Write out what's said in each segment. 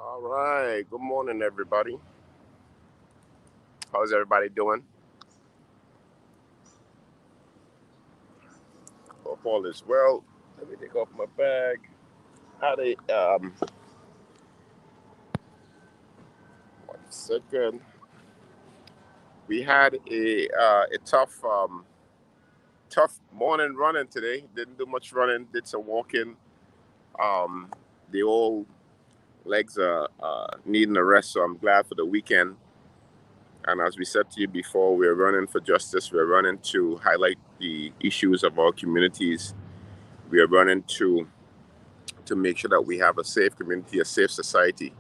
All right. Good morning, everybody. How's everybody doing? Hope all is well. Let me take off my bag. Had a 1 second. We had a tough morning running today. Didn't do much running. Did some walking. Um, the old legs are needing a rest, so I'm glad for the weekend. And as we said to you before, we're running for justice. We're running to highlight the issues of our communities. We are running to make sure that we have a safe community, a safe society,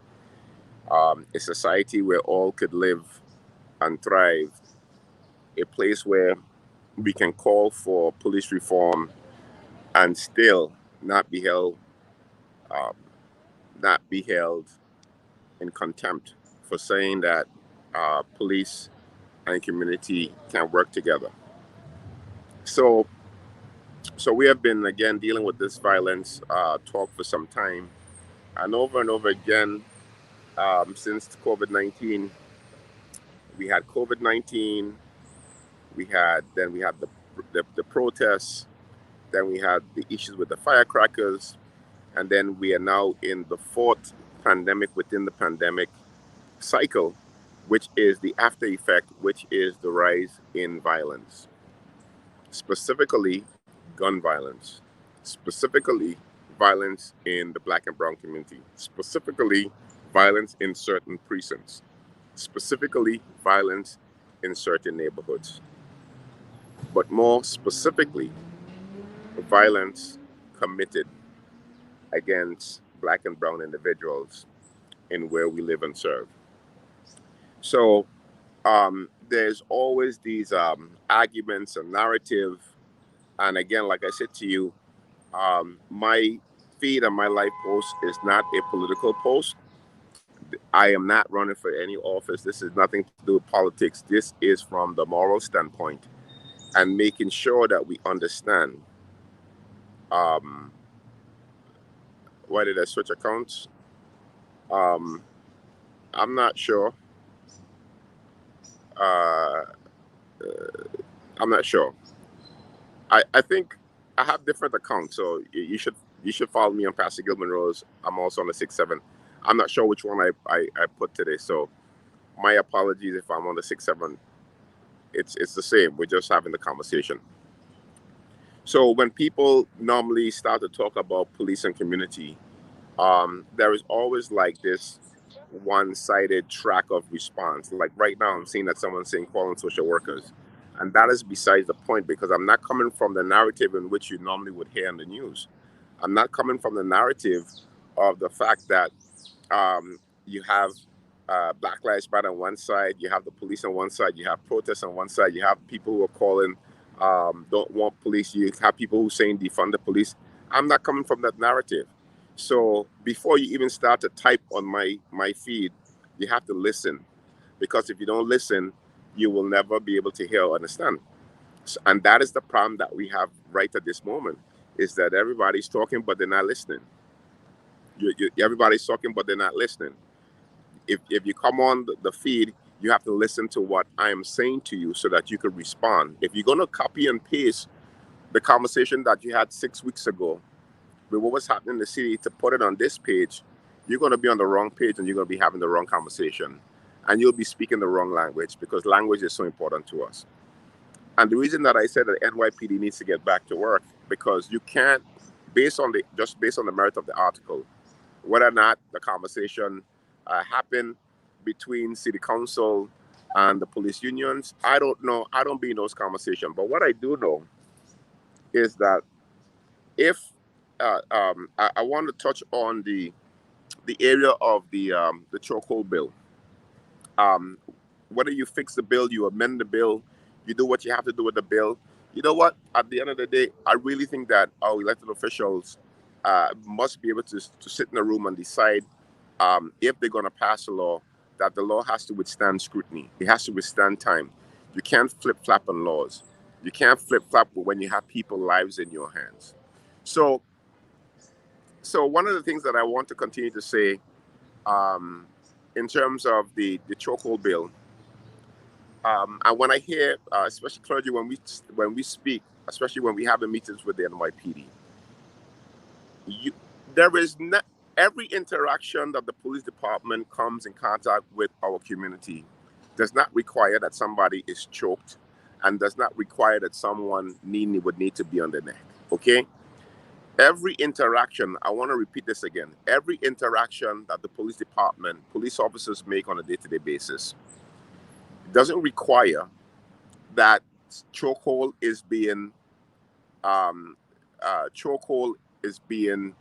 a society where all could live and thrive, a place where we can call for police reform and still not be held, um, not be held in contempt for saying that police and community can work together. So, so we have been again dealing with this violence talk for some time, and over again since COVID-19. We had COVID-19. We had the protests. Then we had the issues with the firecrackers, and then we are now in the fourth pandemic within the pandemic cycle, which is the after effect, which is the rise in violence, specifically gun violence, specifically violence in the black and brown community, specifically violence in certain precincts, specifically violence in certain neighborhoods, but more specifically, violence committed against black and brown individuals in where we live and serve. So there's always these arguments and narrative. And again, like I said to you, my feed and my life post is not a political post. I am not running for any office. This is nothing to do with politics. This is from the moral standpoint and making sure that we understand. Um, why did I switch accounts? Um, I'm not sure. Uh, I'm not sure. I think I have different accounts, so you should follow me on Pastor Gilman Rose. I'm also on the 6-7. I'm not sure which one I put today, so my apologies if I'm on the 6-7. It's the same. We're just having the conversation. So when people normally start to talk about police and community, there is always like this one-sided track of response. Like right now, I'm seeing that someone's saying call on social workers, and that is besides the point because I'm not coming from the narrative in which you normally would hear in the news. I'm not coming from the narrative of the fact that you have Black Lives Matter on one side, you have the police on one side, you have protests on one side, you have people who are calling don't want police, you have people who saying defund the police. I'm not coming from that narrative. So before you even start to type on my feed, you have to listen because if you don't listen, you will never be able to hear or understand. And that is the problem that we have right at this moment is that everybody's talking but they're not listening. Everybody's talking but they're not listening. If you come on the feed, you have to listen to what I am saying to you so that you can respond. If you're going to copy and paste the conversation that you had 6 weeks ago with what was happening in the city to put it on this page, you're going to be on the wrong page and you're going to be having the wrong conversation. And you'll be speaking the wrong language because language is so important to us. And the reason that I said that NYPD needs to get back to work because you can't, based on the merit of the article, whether or not the conversation happened between city council and the police unions, I don't know. I don't be in those conversations. But what I do know is that if I want to touch on the area of the chokehold bill. Um, Whether you fix the bill, you amend the bill, you do what you have to do with the bill. You know what? At the end of the day, I really think that our elected officials must be able to sit in a room and decide if they're going to pass a law, that the law has to withstand scrutiny. It has to withstand time. You can't flip flop on laws. You can't flip flop when you have people's lives in your hands. So, so one of the things that I want to continue to say in terms of the Chokehold Bill. And when I hear, especially clergy, when we speak, especially when we have the meetings with the NYPD, you, there is not every interaction that the police department comes in contact with our community does not require that somebody is choked, and does not require that someone would need to be on the neck. Okay, every interaction, I want to repeat this again, every interaction that the police department, police officers make on a day-to-day basis doesn't require that chokehold is being chokehold is being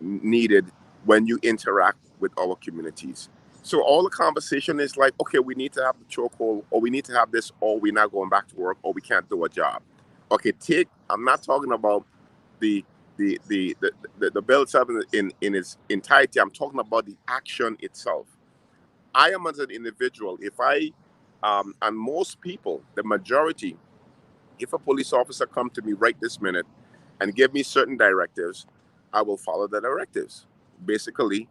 needed when you interact with our communities. So all the conversation is like, okay, we need to have the chokehold, or we need to have this, or we're not going back to work, or we can't do a job. Okay, I'm not talking about the the bill itself in its entirety. I'm talking about the action itself. I am, as an individual, if I and most people, the majority, if a police officer come to me right this minute and give me certain directives, I will follow the directives. Basically,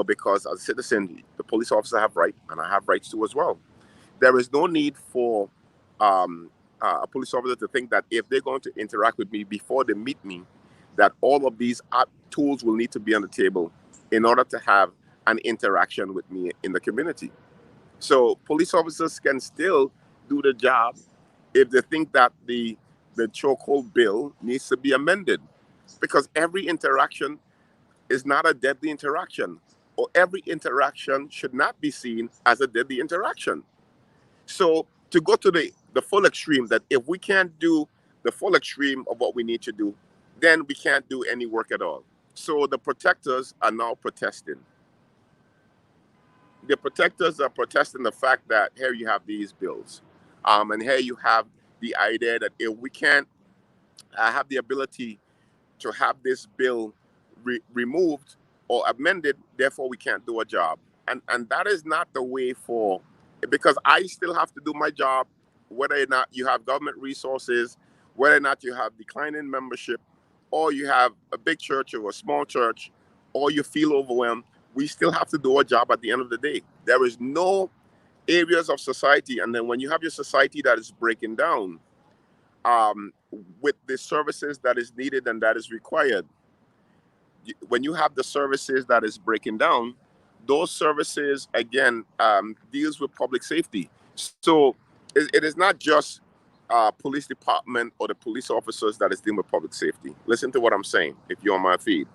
because as a citizen, the police officer have right, and I have rights too as well. There is no need for a police officer to think that if they're going to interact with me before they meet me, that all of these tools will need to be on the table in order to have an interaction with me in the community. So police officers can still do the job if they think that the chokehold bill needs to be amended, because every interaction is not a deadly interaction, or every interaction should not be seen as a deadly interaction. So to go to the full extreme, that if we can't do the full extreme of what we need to do, then we can't do any work at all. So the protectors are now protesting. The protectors are protesting the fact that here you have these bills, and here you have the idea that if we can't have the ability to have this bill removed or amended, therefore we can't do a job. And that is not the way for, because I still have to do my job, whether or not you have government resources, whether or not you have declining membership, or you have a big church or a small church, or you feel overwhelmed. We still have to do a job at the end of the day. There is no areas of society, and then when you have your society that is breaking down, with the services that is needed and that is required, when you have the services that is breaking down, those services again deals with public safety. So it is not just police department or the police officers that is dealing with public safety. Listen to what I'm saying. If you're on my feed,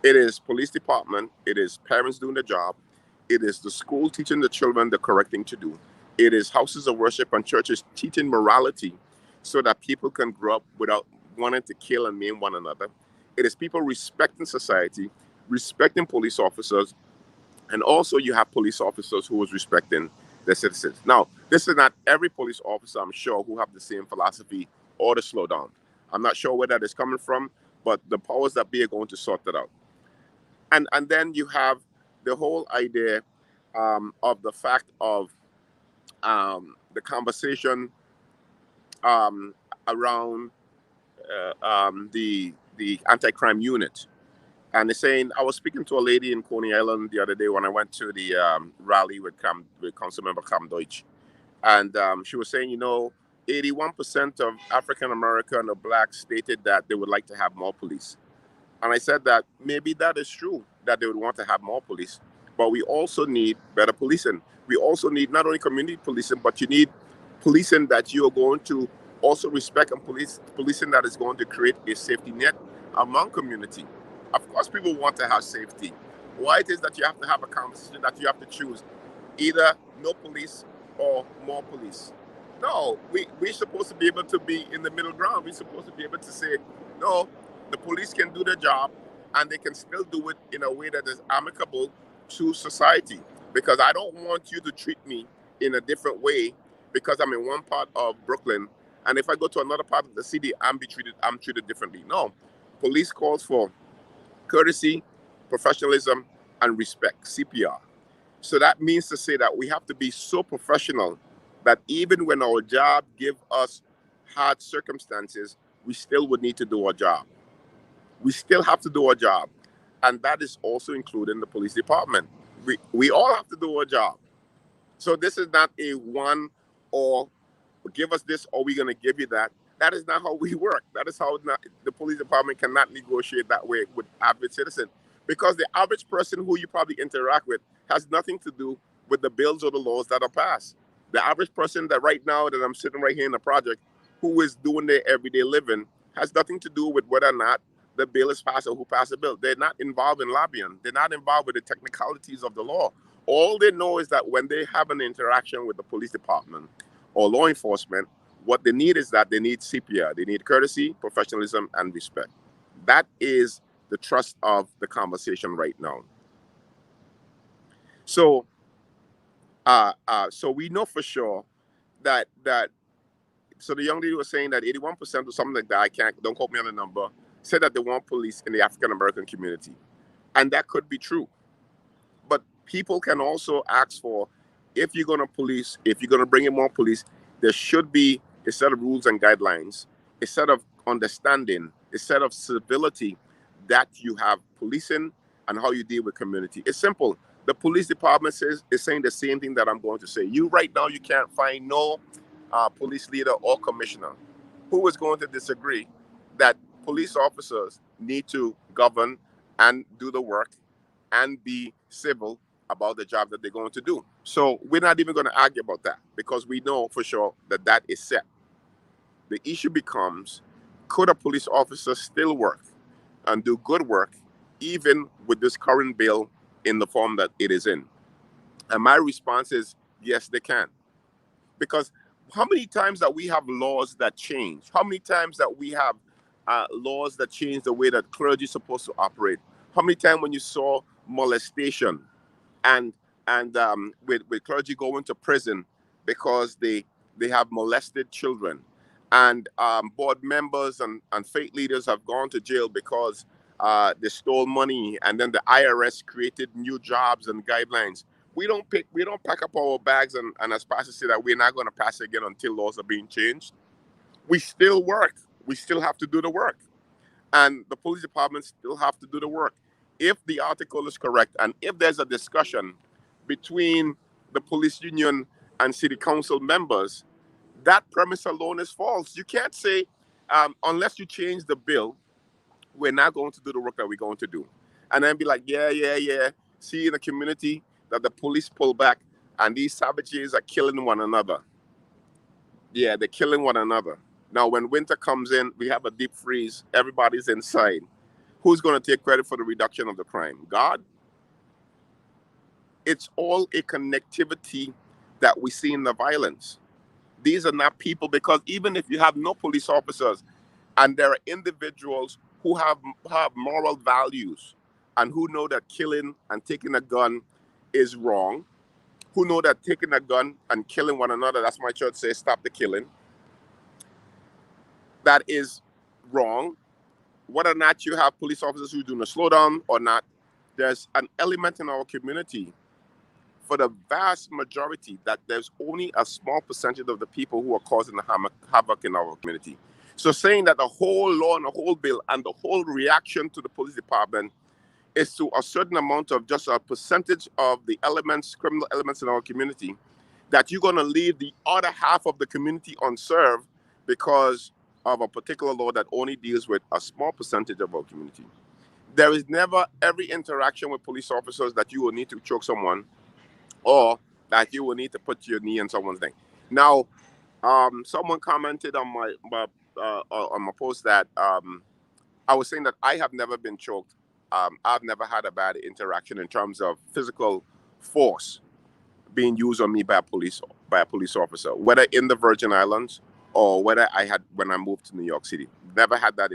it is police department, it is parents doing the job, it is the school teaching the children the correct thing to do, it is houses of worship and churches teaching morality so that people can grow up without wanting to kill and maim one another. It is people respecting society, respecting police officers, and also you have police officers who is respecting their citizens. Now, this is not every police officer, I'm sure, who have the same philosophy or the slowdown. I'm not sure where that is coming from, but the powers that be are going to sort that out. And then you have the whole idea of the fact of the conversation around the anti-crime unit. And they're saying, I was speaking to a lady in Coney Island the other day when I went to the rally with Councilmember Cam Deutsch. And she was saying, 81% of African American or Blacks stated that they would like to have more police. And I said that maybe that is true, that they would want to have more police. But we also need better policing. We also need not only community policing, but you need policing that you are going to also respect, and policing that is going to create a safety net among community. Of course, people want to have safety. Why it is that you have to have a conversation that you have to choose either no police or more police? No, we're supposed to be able to be in the middle ground. We're supposed to be able to say, no, the police can do their job and they can still do it in a way that is amicable to society. Because I don't want you to treat me in a different way because I'm in one part of Brooklyn, and if I go to another part of the city, I'm treated differently. No, police calls for courtesy, professionalism, and respect, CPR. So that means to say that we have to be so professional that even when our job give us hard circumstances, we still would need to do our job. We still have to do our job. And that is also including the police department. We all have to do our job. So this is not a one or give us this or we're going to give you that. That is not how we work. That is how the police department cannot negotiate that way with average citizen, because the average person who you probably interact with has nothing to do with the bills or the laws that are passed. The average person that right now that I'm sitting right here in the project who is doing their everyday living has nothing to do with whether or not the bill is passed or who passed the bill. They're not involved in lobbying. They're not involved with the technicalities of the law. All they know is that when they have an interaction with the police department or law enforcement, what they need is that they need CPR. They need courtesy, professionalism, and respect. That is the trust of the conversation right now. So, so we know for sure that so the young lady was saying that 81% or something like that, don't quote me on the number, said that they want police in the African American community. And that could be true. But people can also ask for, if you're going to police, if you're going to bring in more police, there should be a set of rules and guidelines, a set of understanding, a set of civility that you have policing and how you deal with community. It's simple. The police department is saying the same thing that I'm going to say. You right now, you can't find no police leader or commissioner who is going to disagree that police officers need to govern and do the work and be civil about the job that they're going to do. So we're not even going to argue about that, because we know for sure that that is set. The issue becomes, could a police officer still work and do good work even with this current bill in the form that it is in? And my response is yes, they can. Because how many times that we have laws that change? How many times that we have laws that change the way that clergy is supposed to operate? How many times when you saw molestation and with clergy going to prison because they have molested children, and board members and faith leaders have gone to jail because they stole money, and then the IRS created new jobs and guidelines. We don't pack up our bags and as pastors say that we're not going to pass it again until laws are being changed. We still work. We still have to do the work. And the police department still have to do the work. If the article is correct, and if there's a discussion between the police union and city council members, that premise alone is false. You can't say, unless you change the bill, we're not going to do the work that we're going to do. And then be like, yeah. See in the community that the police pull back and these savages are killing one another. Yeah, they're killing one another. Now, when winter comes in, we have a deep freeze. Everybody's inside. Who's going to take credit for the reduction of the crime? God? It's all a connectivity that we see in the violence. These are not people, because even if you have no police officers and there are individuals who have moral values and who know that killing and taking a gun is wrong, who know that taking a gun and killing one another, that's my church says, stop the killing, that is wrong. Whether or not you have police officers who do the slowdown or not, there's an element in our community, for the vast majority, that there's only a small percentage of the people who are causing the havoc in our community. So saying that the whole law and the whole bill and the whole reaction to the police department is to a certain amount of just a percentage of the elements, criminal elements in our community, that you're going to leave the other half of the community unserved because of a particular law that only deals with a small percentage of our community. There is never every interaction with police officers that you will need to choke someone, or that you will need to put your knee in someone's neck. Now, someone commented on my post that I was saying that I have never been choked. I've never had a bad interaction in terms of physical force being used on me by a police officer, whether in the Virgin Islands or whether I had when I moved to New York City. Never had that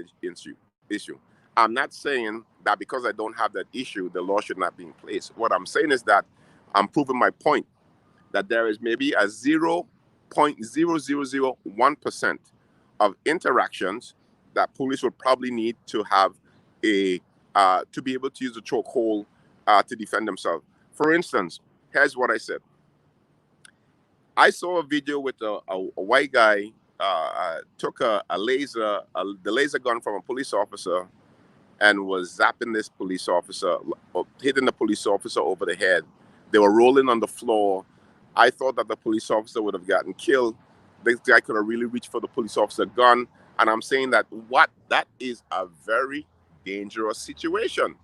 issue. I'm not saying that because I don't have that issue, the law should not be in place. What I'm saying is that I'm proving my point that there is maybe a 0.0001% of interactions that police would probably need to have to be able to use a chokehold to defend themselves. For instance, here's what I said. I saw a video with a white guy took the laser gun from a police officer and was zapping this police officer, hitting the police officer over the head. They were rolling on the floor. I thought that the police officer would have gotten killed. This guy could have really reached for the police officer gun. And I'm saying that that is a very dangerous situation.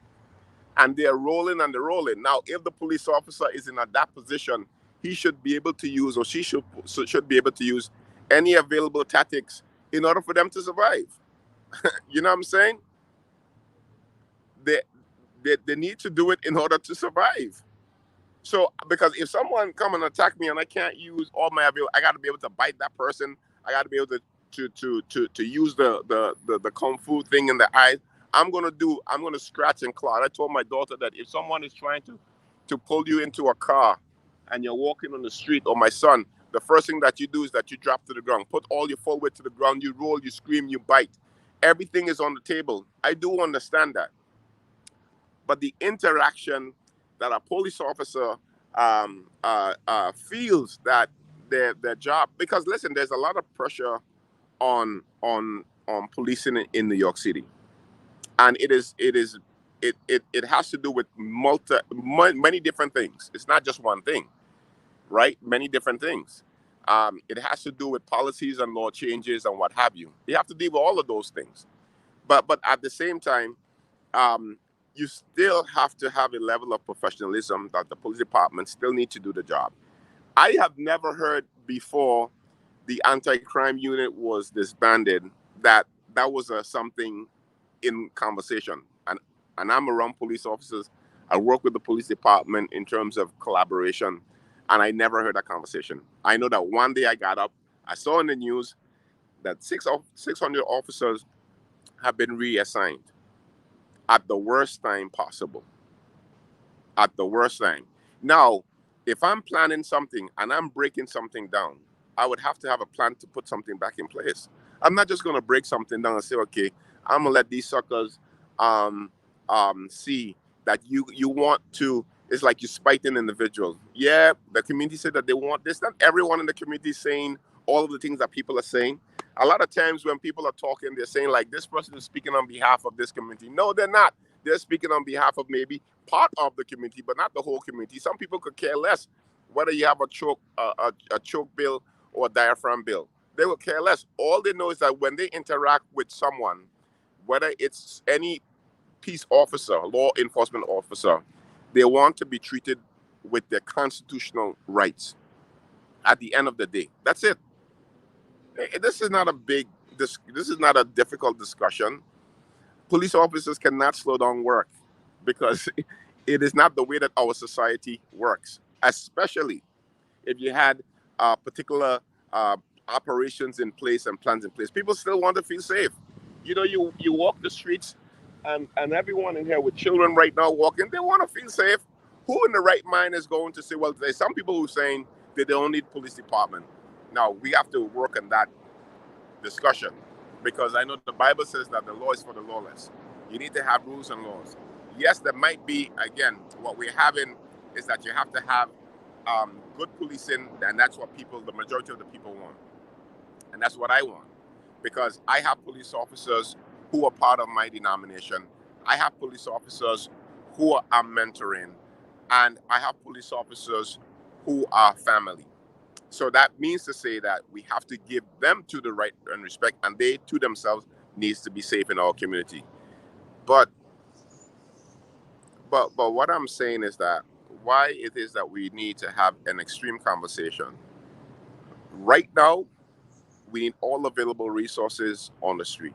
And they're rolling and they're rolling. Now, if the police officer is in that position, he should be able to use, or she should be able to use any available tactics in order for them to survive. You know what I'm saying? They need to do it in order to survive. So, because if someone come and attack me and I can't use all my ability, I got to be able to bite that person. I got to be able to use the kung fu thing in the eye. I'm gonna scratch and claw. I told my daughter that if someone is trying to pull you into a car and you're walking on the street, or my son, the first thing that you do is that you drop to the ground, put all your full weight to the ground, you roll, you scream, you bite. Everything is on the table. I do understand that. But the interaction that a police officer feels that their job, because listen, there's a lot of pressure on policing in New York City, and it has to do with many different things. It's not just one thing, right? Many different things. It has to do with policies and law changes and what have you. You have to deal with all of those things, but at the same time, you still have to have a level of professionalism that the police department still need to do the job. I have never heard before the anti-crime unit was disbanded that was something in conversation. And I'm around police officers. I work with the police department in terms of collaboration, and I never heard that conversation. I know that one day I got up, I saw in the news that 600 officers have been reassigned at the worst time possible. At the worst time. Now, if I'm planning something and I'm breaking something down, I would have to have a plan to put something back in place. I'm not just going to break something down and say, okay, I'm going to let these suckers see that you want to. It's like you spite an individual. Yeah, the community said that they want this. Not everyone in the community is saying all of the things that people are saying. A lot of times when people are talking, they're saying like, this person is speaking on behalf of this community. No, they're not. They're speaking on behalf of maybe part of the community, but not the whole community. Some people could care less whether you have a choke bill or a diaphragm bill. They will care less. All they know is that when they interact with someone, whether it's any peace officer, law enforcement officer, they want to be treated with their constitutional rights at the end of the day. That's it. This is not this is not a difficult discussion. Police officers cannot slow down work because it is not the way that our society works, especially if you had particular operations in place and plans in place. People still want to feel safe. You know, you walk the streets, and everyone in here with children right now walking, they want to feel safe. Who in the right mind is going to say, well, there's some people who are saying that they don't need police department. Now, we have to work on that discussion, because I know the Bible says that the law is for the lawless. You need to have rules and laws. Yes, there might be, again, what we're having is that you have to have good policing, and that's what the majority of the people want. And that's what I want, because I have police officers who are part of my denomination. I have police officers who I'm mentoring, and I have police officers who are family. So that means to say that we have to give them to the right and respect, and they to themselves needs to be safe in our community. But what I'm saying is that why it is that we need to have an extreme conversation. Right now, we need all available resources on the street.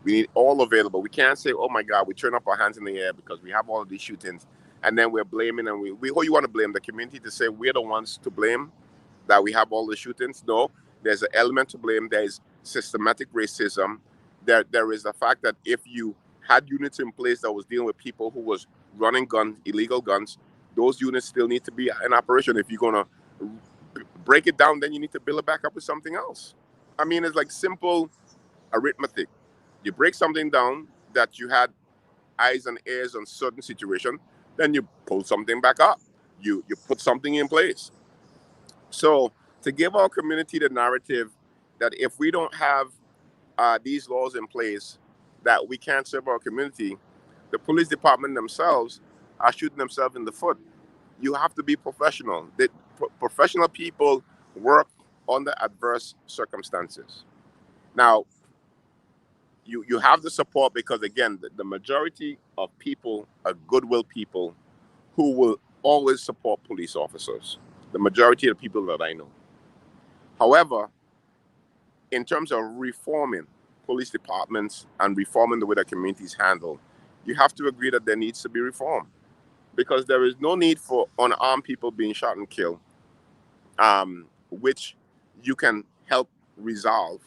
We need all available. We can't say, oh my God, we turn up our hands in the air because we have all of these shootings, and then we're blaming, and who you want to blame? The community to say we're the ones to blame that we have all the shootings? No, there's an element to blame. There's systematic racism. There is the fact that if you had units in place that was dealing with people who was running guns, illegal guns, those units still need to be in operation. If you're going to break it down, then you need to build it back up with something else. I mean, it's like simple arithmetic. You break something down that you had eyes and ears on certain situation, then you pull something back up. You put something in place. So to give our community the narrative that if we don't have these laws in place, that we can't serve our community, the police department themselves are shooting themselves in the foot. You have to be professional. Professional people work under adverse circumstances. Now, you have the support because, again, the majority of people are goodwill people who will always support police officers. The majority of the people that I know. However, in terms of reforming police departments and reforming the way that communities handle, you have to agree that there needs to be reform because there is no need for unarmed people being shot and killed, which you can help resolve.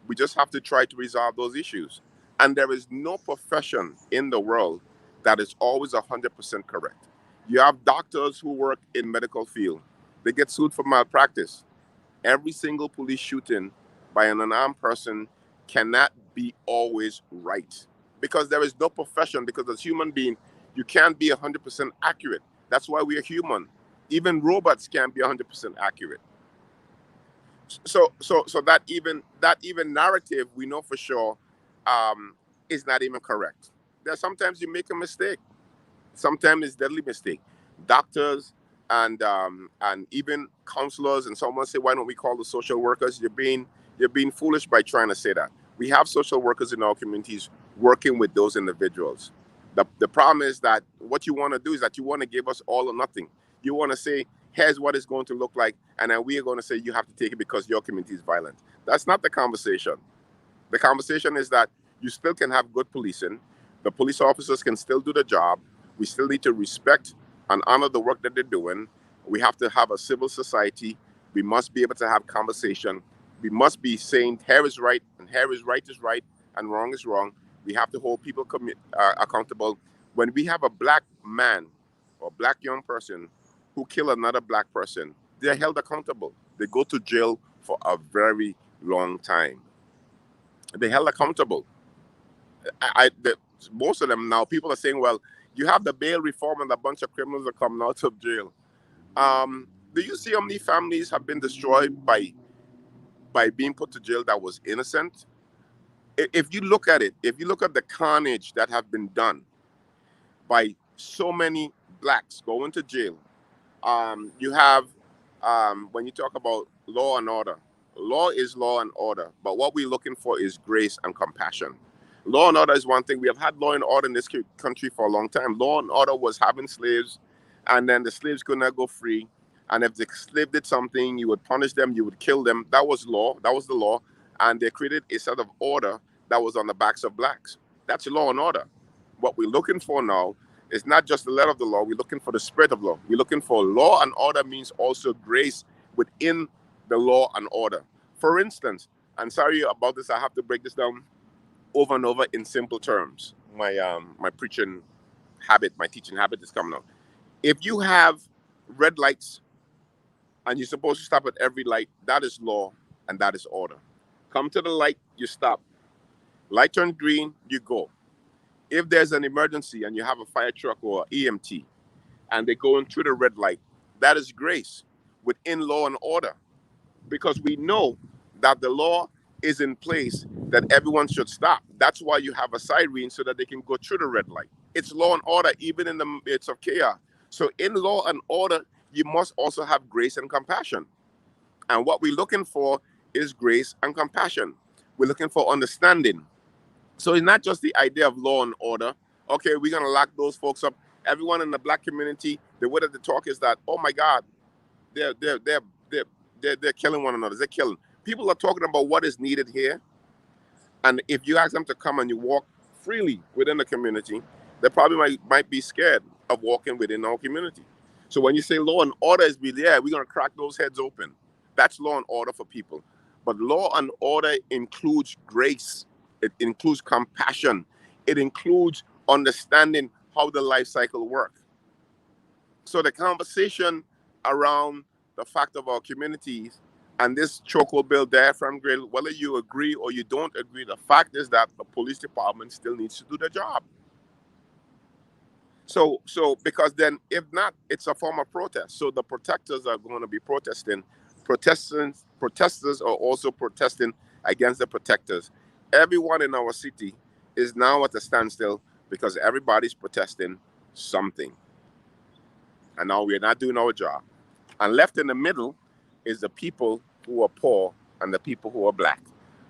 We just have to try to resolve those issues. And there is no profession in the world that is always 100% correct. You have doctors who work in medical field. They get sued for malpractice. Every single police shooting by an unarmed person cannot be always right because there is no profession, because as human being, you can't be 100% accurate. That's why we are human. Even robots can't be 100% accurate. So that even narrative we know for sure is not even correct. There sometimes you make a mistake. Sometimes it's deadly mistake. Doctors and even counselors and someone say, why don't we call the social workers? You're being foolish by trying to say that. We have social workers in our communities working with those individuals. The problem is that what you want to do is that you want to give us all or nothing. You want to say, here's what it's going to look like, and then we are going to say you have to take it because your community is violent. That's not the conversation. The conversation is that you still can have good policing. The police officers can still do the job. We still need to respect and honor the work that they're doing. We have to have a civil society. We must be able to have conversation. We must be saying here is right and here is right and wrong is wrong. We have to hold people accountable. When we have a black man or black young person who kill another black person, they're held accountable. They go to jail for a very long time. They're held accountable. Most of them now, people are saying, well, you have the bail reform and a bunch of criminals are coming out of jail. Do you see how many families have been destroyed by being put to jail that was innocent? If you look at it, if you look at the carnage that have been done by so many blacks going to jail, you have, when you talk about law and order, law is law and order, but what we're looking for is grace and compassion. Law and order is one thing. We have had law and order in this country for a long time. Law and order was having slaves, and then the slaves could not go free. And if the slave did something, you would punish them, you would kill them. That was law. That was the law. And they created a set of order that was on the backs of blacks. That's law and order. What we're looking for now is not just the letter of the law. We're looking for the spirit of law. We're looking for law and order means also grace within the law and order. For instance, and sorry about this, I have to break this down over and over in simple terms. My preaching habit, my teaching habit is coming out. If you have red lights and you're supposed to stop at every light, that is law and that is order. Come to the light, you stop. Light turns green, you go. If there's an emergency and you have a fire truck or EMT and they're going through the red light, that is grace within law and order, because we know that the law is in place that everyone should stop. That's why you have a siren so that they can go through the red light. It's law and order even in the midst of chaos. So in law and order, you must also have grace and compassion. And what we're looking for is grace and compassion. We're looking for understanding. So it's not just the idea of law and order. Okay, we're going to lock those folks up. Everyone in the black community, the way that the talk is that, oh my God, they're killing one another. They're killing. People are talking about what is needed here. And if you ask them to come and you walk freely within the community, they probably might be scared of walking within our community. So when you say law and order is we're going to crack those heads open. That's law and order for people. But law and order includes grace. It includes compassion. It includes understanding how the life cycle works. So the conversation around the fact of our communities and this Chokehold Bill diaphragm grill, whether you agree or you don't agree, the fact is that the police department still needs to do their job. So because then if not, it's a form of protest. So the protectors are going to be protesting. Protesters are also protesting against the protectors. Everyone in our city is now at a standstill because everybody's protesting something. And now we're not doing our job. And left in the middle is the people who are poor and the people who are black.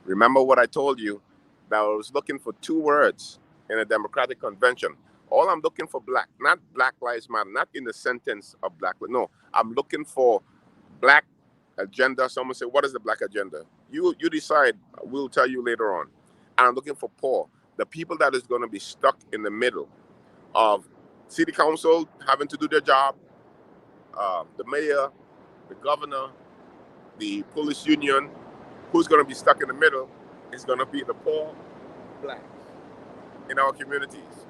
Remember what I told you, that I was looking for two words in a Democratic convention. All I'm looking for black, not Black Lives Matter, not in the sentence of black. No, I'm looking for black agenda. Someone say, what is the black agenda? You decide. We'll tell you later on. And I'm looking for poor, the people that is going to be stuck in the middle of city council having to do their job, the mayor, the governor, the police union. Who's going to be stuck in the middle is going to be the poor blacks in our communities.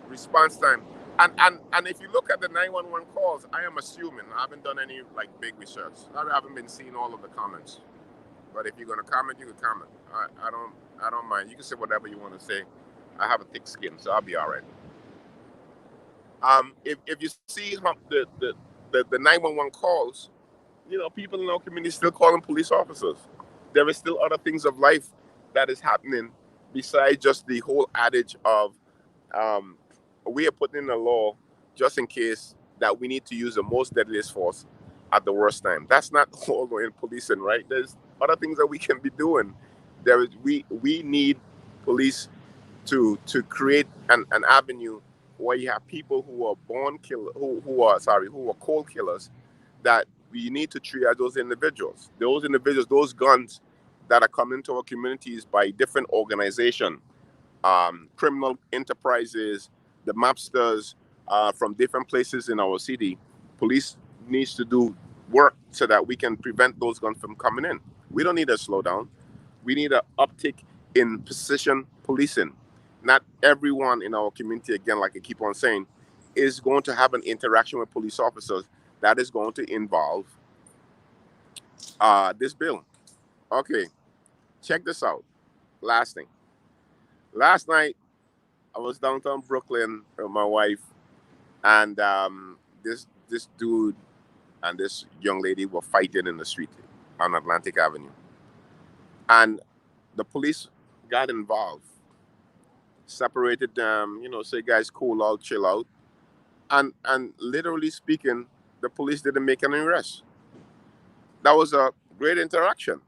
Response time. And if you look at the 911 calls, I am assuming, I haven't done any like big research. I haven't been seeing all of the comments. But if you're going to comment, you can comment. I don't mind. You can say whatever you want to say. I have a thick skin, so I'll be all right. If you see the 911 calls, people in our community still calling police officers. There is still other things of life that is happening besides just the whole adage of we are putting in a law just in case that we need to use the most deadliest force at the worst time. That's not all in policing, right? There's other things that we can be doing. We need police to create an avenue where you have people who are born killer who are cold killers, that we need to triage those individuals. Those guns that are coming to our communities by different organizations, criminal enterprises, the mobsters from different places in our city. Police needs to do work so that we can prevent those guns from coming in. We don't need a slowdown. We need an uptick in precision policing. Not everyone in our community, again, like I keep on saying, is going to have an interaction with police officers that is going to involve this bill. Okay, check this out. Last thing. Last night, I was downtown Brooklyn with my wife, and this dude and this young lady were fighting in the street on Atlantic Avenue, and the police got involved, separated them. Say, guys, cool out, chill out, and literally speaking, the police didn't make any arrests. That was a great interaction.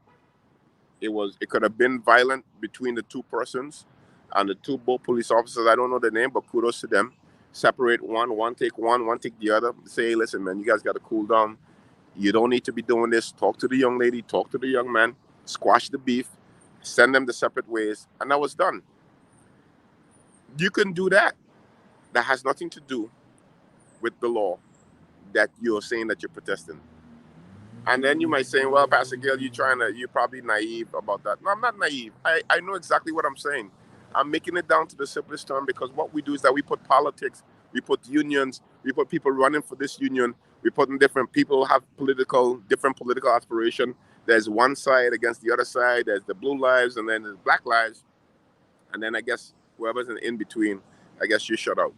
It could have been violent between the two persons and the both police officers. I don't know the name, but kudos to them. Separate one take one take the other. Say, listen, man, you guys got to cool down. You don't need to be doing this. Talk to the young lady, talk to the young man, squash the beef, send them the separate ways, and that was done. You can do that. That has nothing to do with the law that you're saying that you're protesting. And then you might say, well, Pastor Gill, you're probably naive about that. No, I'm not naive. I know exactly what I'm saying. I'm making it down to the simplest term, because what we do is that we put politics, we put unions, we put people running for this union, we put in different people have different political aspiration. There's one side against the other side. There's the blue lives, and then there's black lives. And then I guess whoever's in between, I guess you shut out.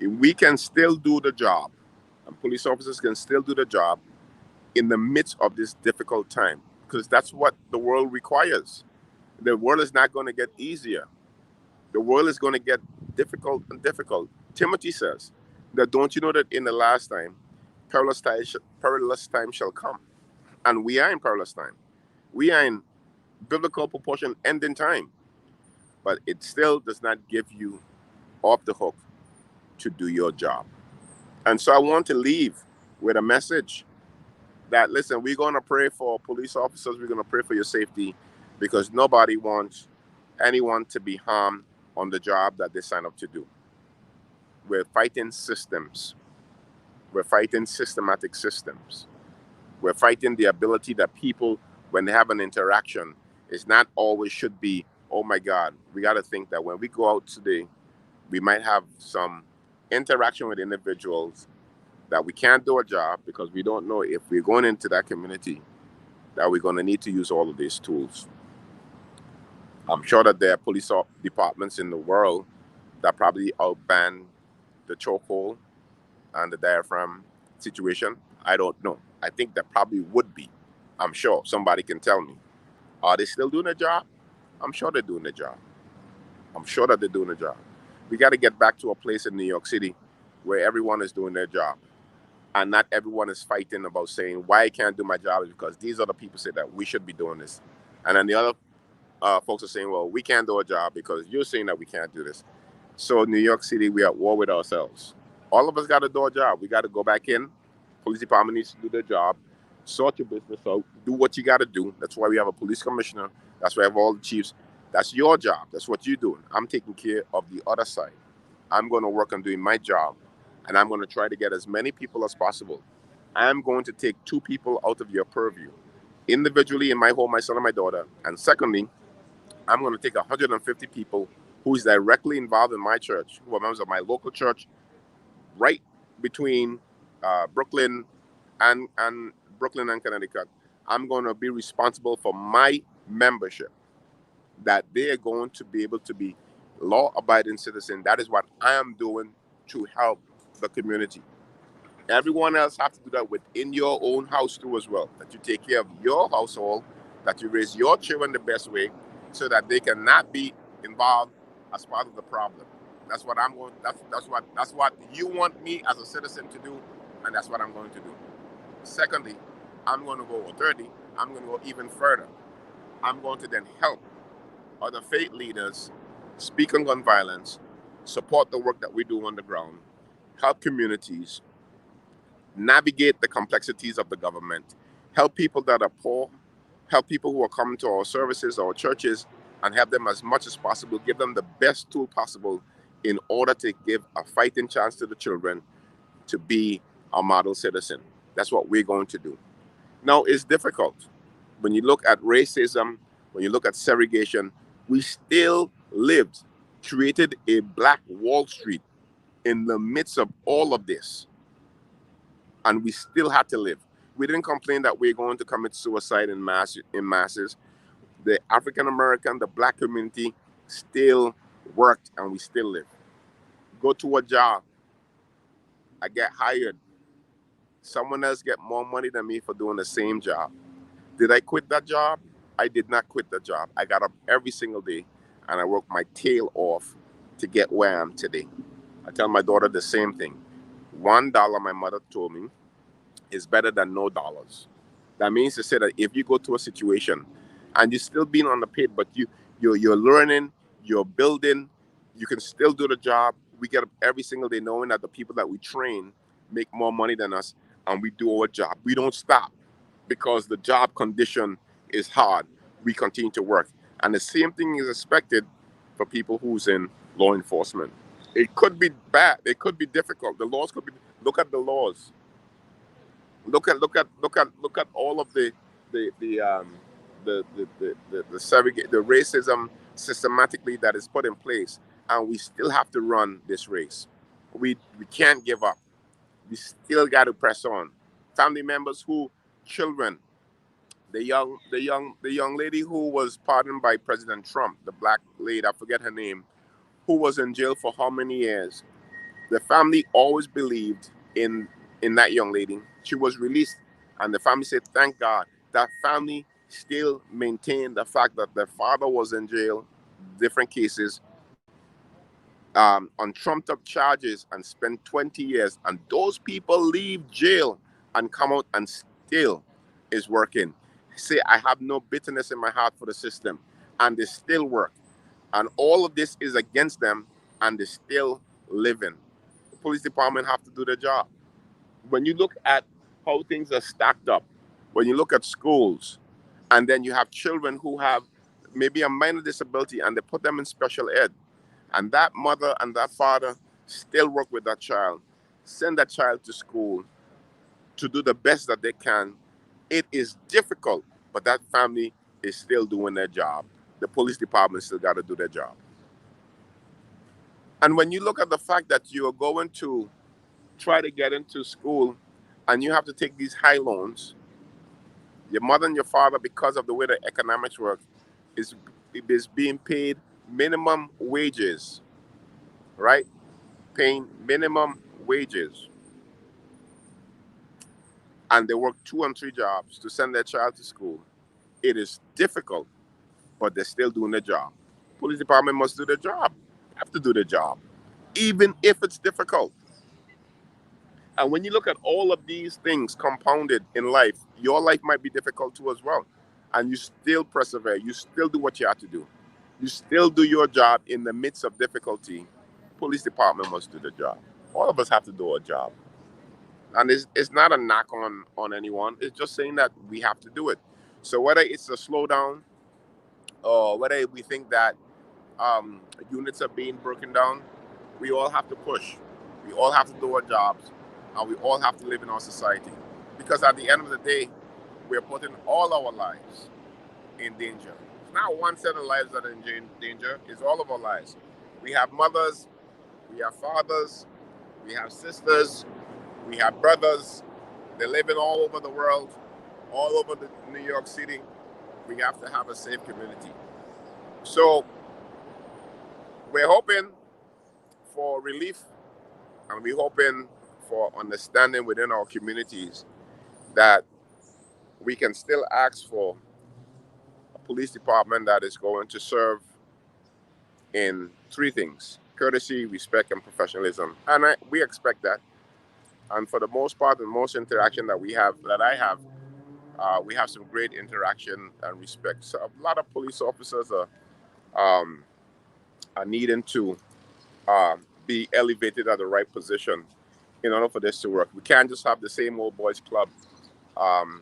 We can still do the job, and police officers can still do the job in the midst of this difficult time, because that's what the world requires. The world is not going to get easier. The world is going to get difficult and difficult. Timothy says that, don't you know that in the last time, perilous time shall come. And we are in perilous time. We are in biblical proportion ending time. But it still does not give you off the hook to do your job. And so I want to leave with a message that, listen, we're going to pray for police officers. We're going to pray for your safety, because nobody wants anyone to be harmed on the job that they sign up to do. We're fighting systems. We're fighting systematic systems. We're fighting the ability that people, when they have an interaction, it's not always should be, oh my God. We got to think that when we go out today, we might have some interaction with individuals that we can't do a job, because we don't know if we're going into that community that we're going to need to use all of these tools. I'm sure that there are police departments in the world that probably outban the chokehold and the diaphragm situation. I don't know. I think there probably would be. I'm sure somebody can tell me. Are they still doing a job? I'm sure they're doing their job. I'm sure that they're doing their job. We got to get back to a place in New York City where everyone is doing their job, and not everyone is fighting about saying why I can't do my job is because these other people say that we should be doing this, and then the other folks are saying, well, we can't do our job because you're saying that we can't do this. So New York City, we are at war with ourselves. All of us got to do our job. We got to go back in. Police department needs to do their job. Sort your business out. Do what you got to do. That's why we have a police commissioner. That's why we have all the chiefs. That's your job. That's what you're doing. I'm taking care of the other side. I'm going to work on doing my job, and I'm going to try to get as many people as possible. I'm going to take two people out of your purview, individually in my home, my son and my daughter. And secondly, I'm going to take 150 people who is directly involved in my church, who are members of my local church, right between Brooklyn and Brooklyn and Connecticut. I'm going to be responsible for my membership, that they are going to be able to be law-abiding citizens. That is what I am doing to help the community. Everyone else have to do that within your own house too as well. That you take care of your household, that you raise your children the best way, so that they cannot be involved as part of the problem. That's what I'm going. That's what you want me as a citizen to do, and that's what I'm going to do. Secondly, I'm going to go. Or thirdly, I'm going to go even further. I'm going to then help other faith leaders speak on gun violence, support the work that we do on the ground, help communities navigate the complexities of the government, help people that are poor, help people who are coming to our services, our churches, and help them as much as possible, give them the best tool possible in order to give a fighting chance to the children to be a model citizen. That's what we're going to do. Now, it's difficult. When you look at racism, when you look at segregation, we still lived, created a black Wall Street in the midst of all of this, and we still had to live. We didn't complain that we're going to commit suicide in masses. The African American, the black community still worked, and we still live. Go to a job, I get hired. Someone else get more money than me for doing the same job. Did I quit that job? I did not quit the job. I got up every single day and I worked my tail off to get where I am today. I tell my daughter the same thing. $1, my mother told me, is better than no dollars. That means to say that if you go to a situation and you're still being underpaid, but you're learning, you're building, you can still do the job. We get up every single day knowing that the people that we train make more money than us, and we do our job. We don't stop because the job condition is hard. We continue to work. And the same thing is expected for people who's in law enforcement. It could be bad. It could be difficult. The laws could be. Look at the laws. Look at all of the racism systematically that is put in place, and we still have to run this race. We can't give up. We still got to press on. Family members who, children, the young lady who was pardoned by President Trump, the black lady, I forget her name, who was in jail for how many years? The family always believed in that young lady. She was released, and the family said, "Thank God." That family still maintained the fact that their father was in jail, different cases, on trumped up charges, and spent 20 years. And those people leave jail and come out and still is working. Say, I have no bitterness in my heart for the system, and they still work. And all of this is against them, and they're still living. The police department have to do their job. When you look at how things are stacked up, when you look at schools, and then you have children who have maybe a minor disability and they put them in special ed, and that mother and that father still work with that child, send that child to school to do the best that they can. It is difficult, but that family is still doing their job. The police department still got to do their job. And when you look at the fact that you are going to try to get into school and you have to take these high loans, your mother and your father, because of the way the economics work, is being paid minimum wages, right? Paying minimum wages. And they work 2 and 3 jobs to send their child to school. It is difficult. but they're still doing their job. Police department must do their job, have to do their job, even if it's difficult. And when you look at all of these things compounded in life, your life might be difficult too as well. And you still persevere. You still do what you have to do. You still do your job in the midst of difficulty. Police department must do the job. All of us have to do our job. And it's not a knock on anyone. It's just saying that we have to do it. So whether it's a slowdown or whether we think that units are being broken down, we all have to push. We all have to do our jobs, and we all have to live in our society. Because at the end of the day, we're putting all our lives in danger. It's not one set of lives that are in danger, it's all of our lives. We have mothers, we have fathers, we have sisters, we have brothers. They're living all over the world, all over New York City. We have to have a safe community. So we're hoping for relief, and we're hoping for understanding within our communities that we can still ask for a police department that is going to serve in three things: courtesy, respect, and professionalism. And we expect that. And for the most part, the most interaction that I have, we have some great interaction and respect. So a lot of police officers are needing to be elevated at the right position in order for this to work. We can't just have the same old boys club um,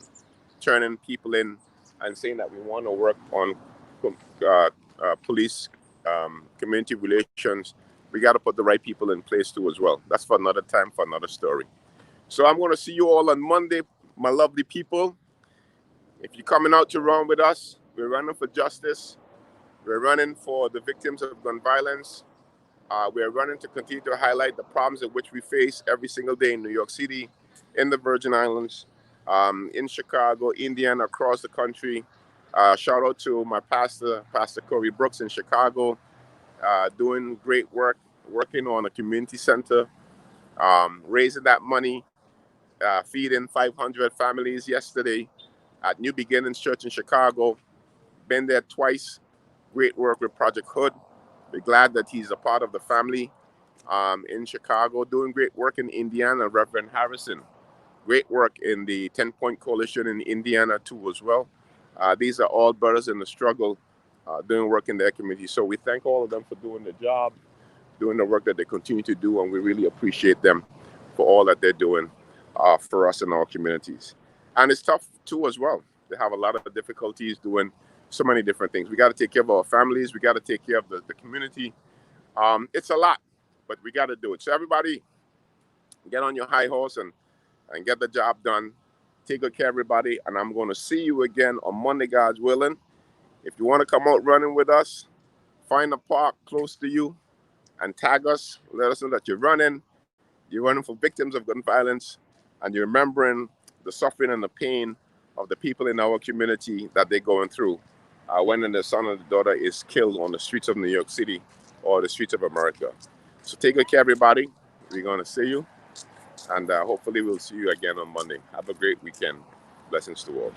turning people in and saying that we want to work on police community relations. We got to put the right people in place too as well. That's for another time, for another story. So I'm going to see you all on Monday, my lovely people. If you're coming out to run with us, we're running for justice. We're running for the victims of gun violence. We're running to continue to highlight the problems in which we face every single day in New York City, in the Virgin Islands, in Chicago, Indiana, across the country. Shout out to my pastor, Pastor Corey Brooks in Chicago, doing great work, working on a community center, raising that money, feeding 500 families yesterday at New Beginnings Church in Chicago. Been there twice. Great work with Project Hood. We're glad that he's a part of the family in Chicago. Doing great work in Indiana, Reverend Harrison. Great work in the 10-Point Coalition in Indiana too as well. These are all brothers in the struggle, doing work in their community. So we thank all of them for doing the job, doing the work that they continue to do, and we really appreciate them for all that they're doing for us in our communities. And it's tough too as well. They have a lot of difficulties doing so many different things. We got to take care of our families. We got to take care of the community. It's a lot, but we got to do it. So everybody, get on your high horse and get the job done. Take good care, everybody. And I'm going to see you again on Monday, God's willing. If you want to come out running with us, find a park close to you and tag us. Let us know that you're running. You're running for victims of gun violence, and you're remembering the suffering and the pain of the people in our community that they're going through when the son or the daughter is killed on the streets of New York City or the streets of America. So take good care, everybody. We're going to see you, and hopefully we'll see you again on Monday. Have a great weekend. Blessings to all.